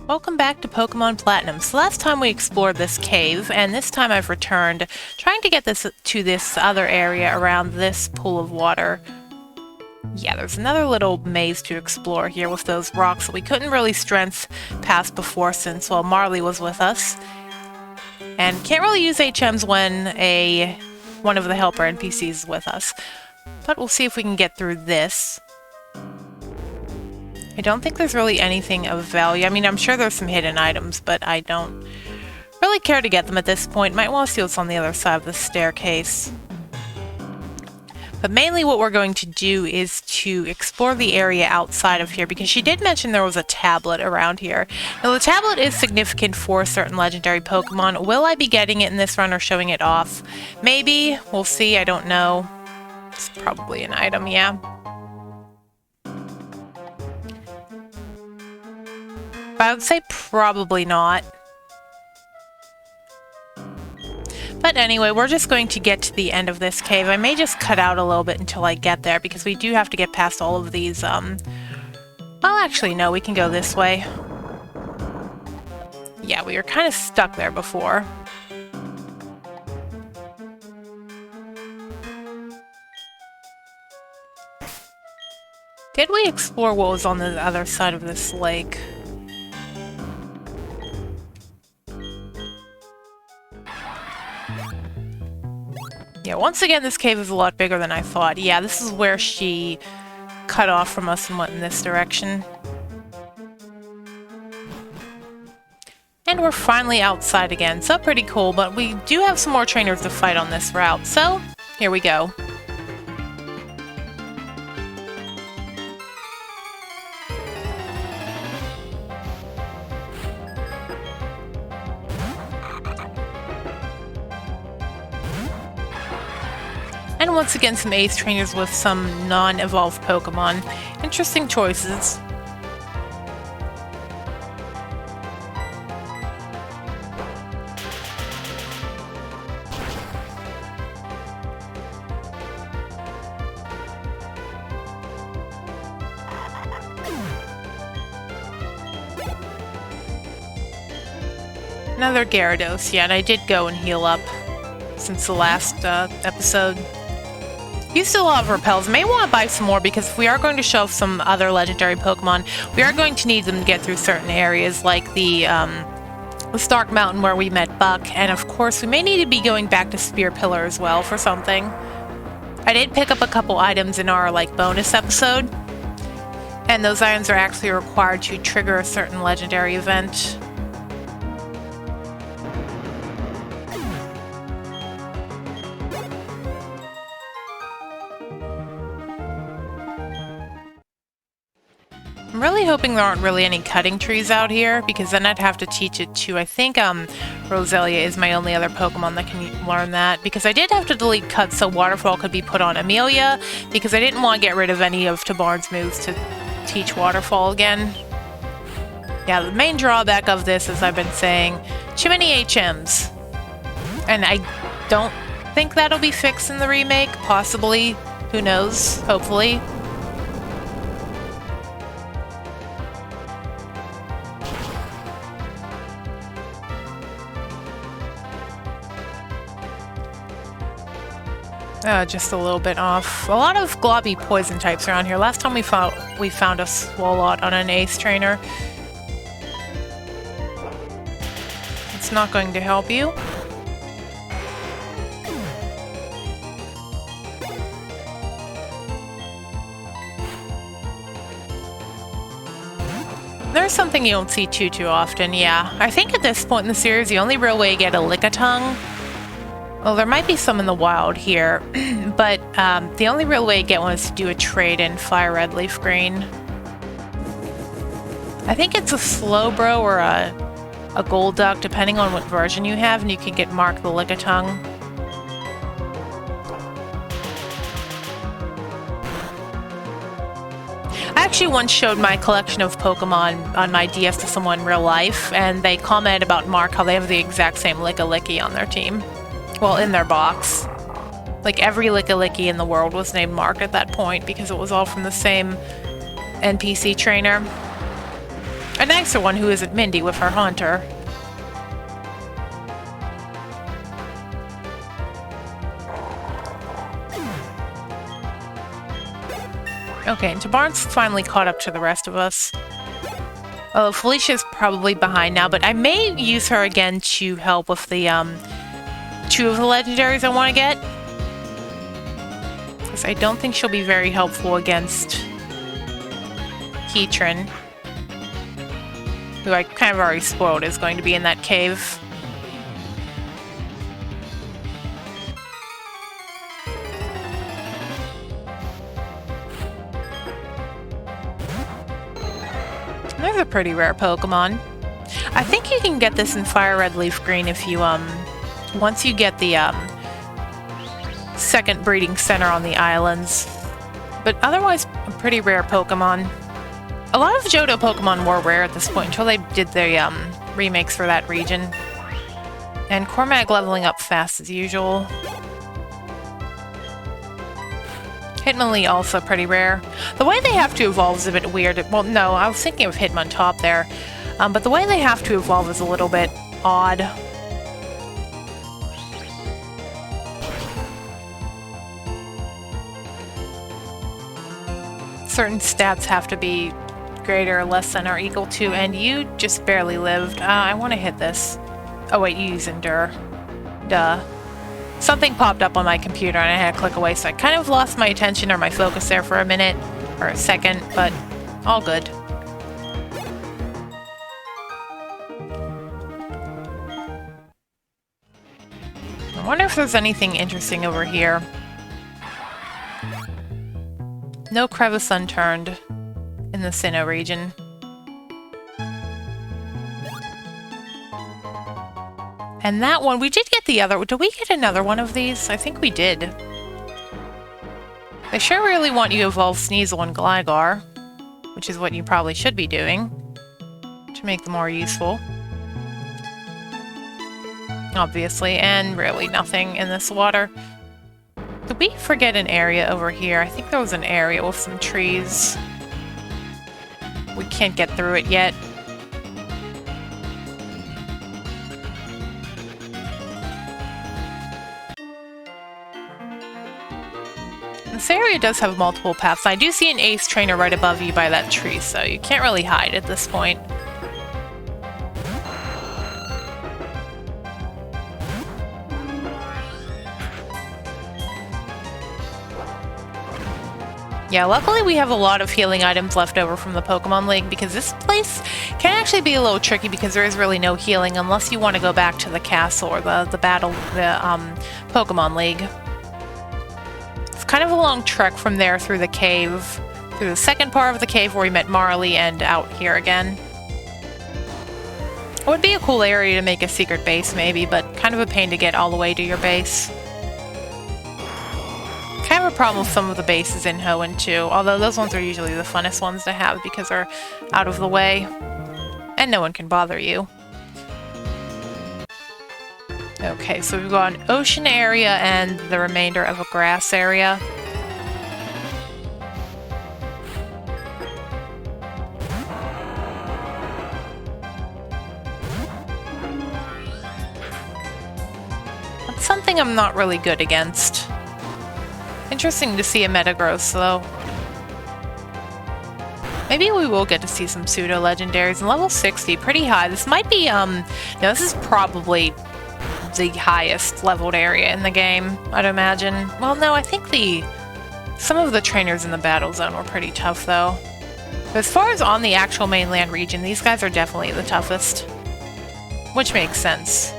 Welcome back to Pokemon Platinum. So last time we explored this cave, and this time I've returned, trying to get this to this other area around this pool of water. Yeah, there's another little maze to explore here with those rocks that we couldn't really strength past before since, well, Marley was with us. And can't really use HMs when one of the helper NPCs is with us. But we'll see if we can get through this. I don't think there's really anything of value. I mean, I'm sure there's some hidden items, but I don't really care to get them at this point. Might want to see what's on the other side of the staircase. But mainly what we're going to do is to explore the area outside of here, because she did mention there was a tablet around here. Now, the tablet is significant for certain legendary Pokemon. Will I be getting it in this run or showing it off? Maybe. We'll see. I don't know. It's probably an item, yeah. I would say probably not. But anyway, we're just going to get to the end of this cave. I may just cut out a little bit until I get there, because we do have to get past all of these, well, actually, no, we can go this way. Yeah, we were kind of stuck there before. Did we explore what was on the other side of this lake? Yeah, once again, this cave is a lot bigger than I thought. Yeah, this is where she cut off from us and went in this direction. And we're finally outside again, so pretty cool, but we do have some more trainers to fight on this route, so here we go. And once again, some Ace trainers with some non-evolved Pokemon. Interesting choices. Another Gyarados, yeah, and I did go and heal up since the last episode. Used a lot of repels. May want to buy some more, because if we are going to show some other legendary Pokemon, we are going to need them to get through certain areas, like the Stark Mountain where we met Buck, and of course we may need to be going back to Spear Pillar as well for something. I did pick up a couple items in our bonus episode, and those items are actually required to trigger a certain legendary event. I'm really hoping there aren't really any cutting trees out here, because then I'd have to teach it to, I think, Roselia is my only other Pokemon that can learn that, because I did have to delete cuts so Waterfall could be put on Amelia, because I didn't want to get rid of any of Tabarn's moves to teach Waterfall again. Yeah, the main drawback of this, as I've been saying, too many HMs. And I don't think that'll be fixed in the remake, possibly. Who knows? Hopefully. Just a little bit off. A lot of globby poison types around here. Last time we found a Swalot on an Ace trainer. It's not going to help you. There's something you don't see too often, yeah. I think at this point in the series, the only real way to get a Lickitung, well, there might be some in the wild here, but the only real way to get one is to do a trade in Fire Red, Leaf Green. I think it's a Slowbro or a Golduck, depending on what version you have, and you can get Mark the Lickitung. I actually once showed my collection of Pokemon on my DS to someone in real life, and they commented about Mark, how they have the exact same Lickilicky on their team. Well, in their box. Like, every Lickilicky in the world was named Mark at that point, because it was all from the same NPC trainer. A nicer one who isn't Mindy with her Haunter. Okay, and Tabarn's finally caught up to the rest of us. Oh, Felicia's probably behind now, but I may use her again to help with the, 2 of the legendaries I want to get. Because I don't think she'll be very helpful against Heatran, who I kind of already spoiled is going to be in that cave. There's a pretty rare Pokemon. I think you can get this in Fire Red Leaf Green if you, once you get the, second breeding center on the islands. But otherwise, a pretty rare Pokemon. A lot of Johto Pokemon were rare at this point until they did the, remakes for that region. And Cormag leveling up fast as usual. Hitmonlee also pretty rare. The way they have to evolve is a bit weird. Well, no, I was thinking of Hitmontop there. But the way they have to evolve is a little bit odd. Certain stats have to be greater or less than or equal to, and you just barely lived. I want to hit this. Oh wait, you use Endure. Duh. Something popped up on my computer and I had to click away, so I kind of lost my attention or my focus there for a minute, or a second, but all good. I wonder if there's anything interesting over here. No crevice unturned in the Sinnoh region. And that one, we did get the other. Did we get another one of these? I think we did. They sure really want you to evolve Sneasel and Gligar, which is what you probably should be doing to make them more useful. Obviously, and really nothing in this water. Did we forget an area over here? I think there was an area with some trees. We can't get through it yet. This area does have multiple paths. I do see an Ace Trainer right above you by that tree, so you can't really hide at this point. Yeah, luckily we have a lot of healing items left over from the Pokemon League, because this place can actually be a little tricky because there is really no healing unless you want to go back to the castle or the Pokemon League. It's kind of a long trek from there through the cave, through the second part of the cave where we met Marley, and out here again. It would be a cool area to make a secret base maybe, but kind of a pain to get all the way to your base. Kind of a problem with some of the bases in Hoenn too, although those ones are usually the funnest ones to have because they're out of the way and no one can bother you. Okay, so we've got an ocean area and the remainder of a grass area. That's something I'm not really good against. Interesting to see a Metagross, though. Maybe we will get to see some pseudo-legendaries. And level 60, pretty high. This might be, no, this is probably the highest leveled area in the game, I'd imagine. Well, no, I think some of the trainers in the battle zone were pretty tough, though. But as far as on the actual mainland region, these guys are definitely the toughest. Which makes sense.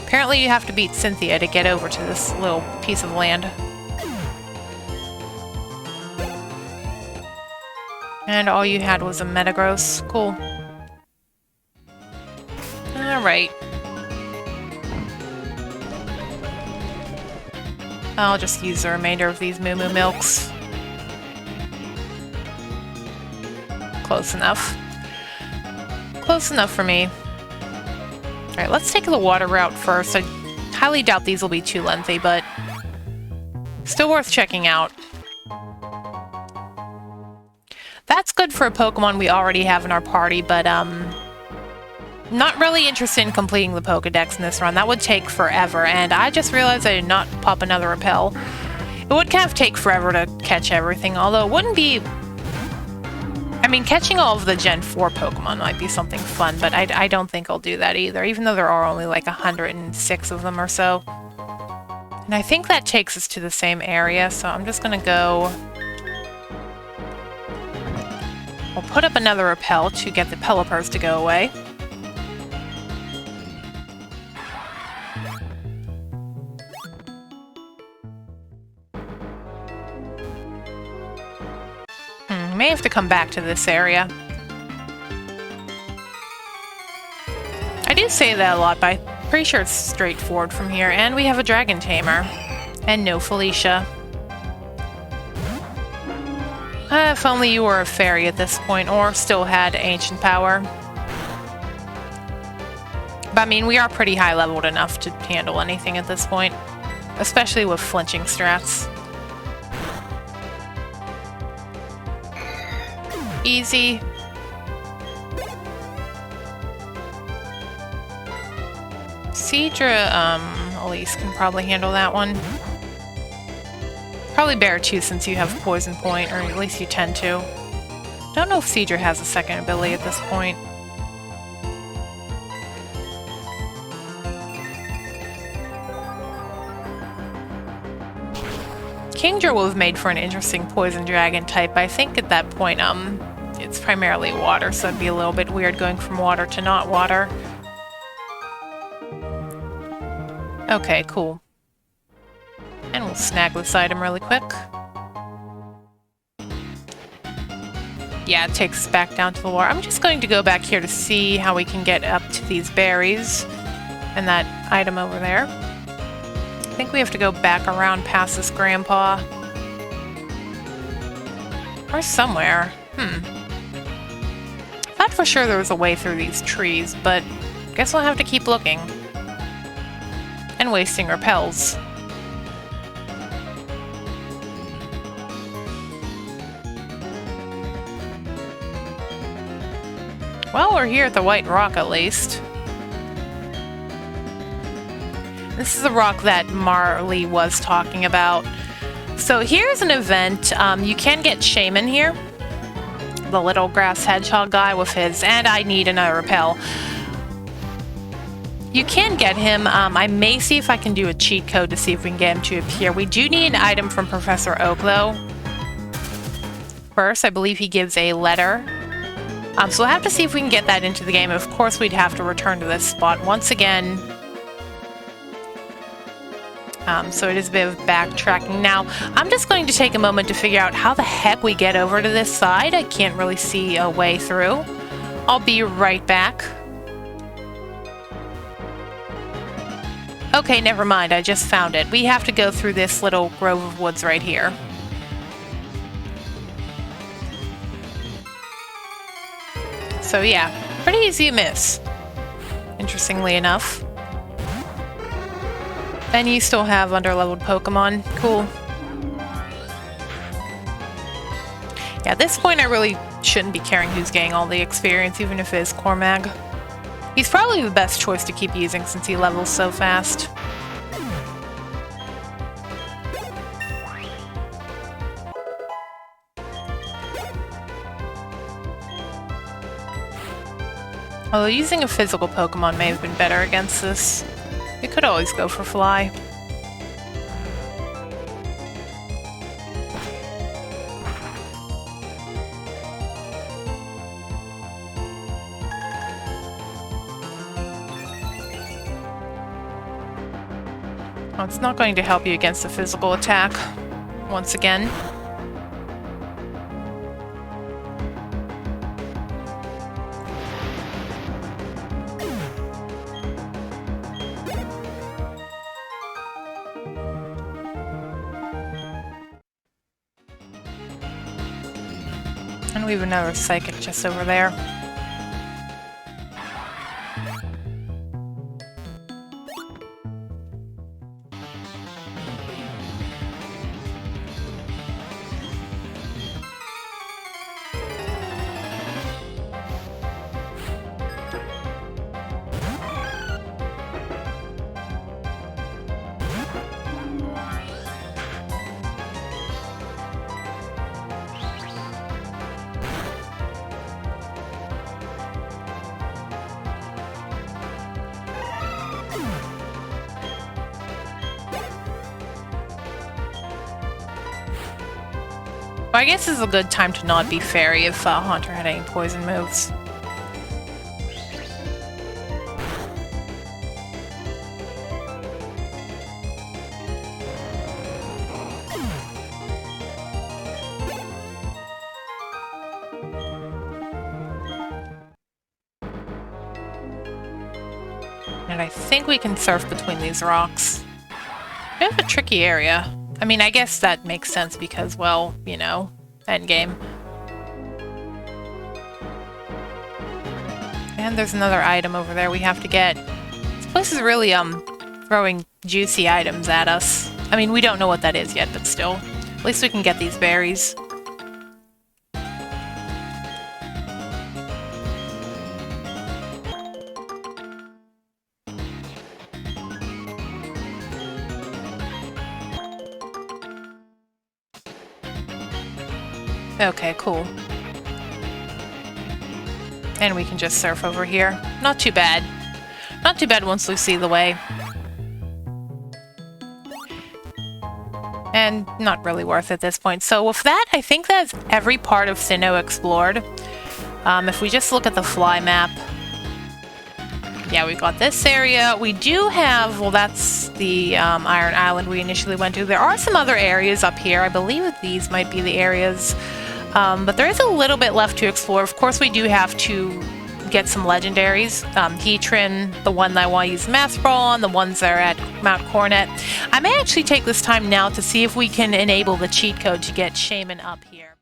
Apparently you have to beat Cynthia to get over to this little piece of land. And all you had was a Metagross. Cool. Alright. I'll just use the remainder of these Moo Moo Milks. Close enough. Close enough for me. Alright, let's take the water route first. I highly doubt these will be too lengthy, but still worth checking out. That's good for a Pokemon we already have in our party, but not really interested in completing the Pokedex in this run. That would take forever, and I just realized I did not pop another Repel. It would kind of take forever to catch everything, although it wouldn't be... I mean, catching all of the Gen 4 Pokemon might be something fun, but I don't think I'll do that either, even though there are only like 106 of them or so. And I think that takes us to the same area, so I'm just gonna go... We'll put up another Repel to get the Pelipper's to go away. May have to come back to this area. I do say that a lot, but I'm pretty sure it's straightforward from here. And we have a Dragon Tamer. And no Felicia. If only you were a fairy at this point, or still had ancient power. But I mean, we are pretty high leveled enough to handle anything at this point. Especially with flinching strats. Easy. Seadra, Elise can probably handle that one. Probably Bear too, since you have Poison Point, or at least you tend to. Don't know if Seadra has a second ability at this point. Kingdra would have made for an interesting Poison Dragon type, but I think at that point, it's primarily water, so it'd be a little bit weird going from water to not water. Okay, cool. And we'll snag this item really quick. Yeah, it takes us back down to the water. I'm just going to go back here to see how we can get up to these berries and that item over there. I think we have to go back around past this grandpa. Or somewhere. Thought for sure there was a way through these trees, but guess we'll have to keep looking. And wasting repels. Well, we're here at the White Rock at least. This is the rock that Marley was talking about. So here's an event. You can get Shaman here. The little grass hedgehog guy with his, and I need another repel. You can get him. I may see if I can do a cheat code to see if we can get him to appear. We do need an item from Professor Oak, though. First, I believe he gives a letter. So we'll have to see if we can get that into the game. Of course, we'd have to return to this spot once again. So it is a bit of backtracking. Now, I'm just going to take a moment to figure out how the heck we get over to this side. I can't really see a way through. I'll be right back. Okay, never mind. I just found it. We have to go through this little grove of woods right here. So yeah, pretty easy to miss. Interestingly enough. And you still have underleveled Pokemon. Cool. Yeah, at this point I really shouldn't be caring who's getting all the experience, even if it is Cormag. He's probably the best choice to keep using since he levels so fast. Although using a physical Pokemon may have been better against this. We could always go for Fly. Oh, it's not going to help you against a physical attack, once again. And we have another Psychic just over there. Well, I guess this is a good time to not be fairy if Haunter had any poison moves. And I think we can surf between these rocks. Bit of a tricky area. I mean, I guess that makes sense because, well, you know, endgame. And there's another item over there we have to get. This place is really, throwing juicy items at us. I mean, we don't know what that is yet, but still. At least we can get these berries. Okay, cool. And we can just surf over here. Not too bad. Not too bad once we see the way. And not really worth it at this point. So with that, I think that's every part of Sinnoh explored. If we just look at the fly map, yeah, we got this area. We do have, well, that's the Iron Island we initially went to. There are some other areas up here. I believe that these might be the areas, but there is a little bit left to explore. Of course, we do have to get some legendaries. Heatran, the one that I want to use Master Ball on, the ones that are at Mount Coronet. I may actually take this time now to see if we can enable the cheat code to get Shaman up here.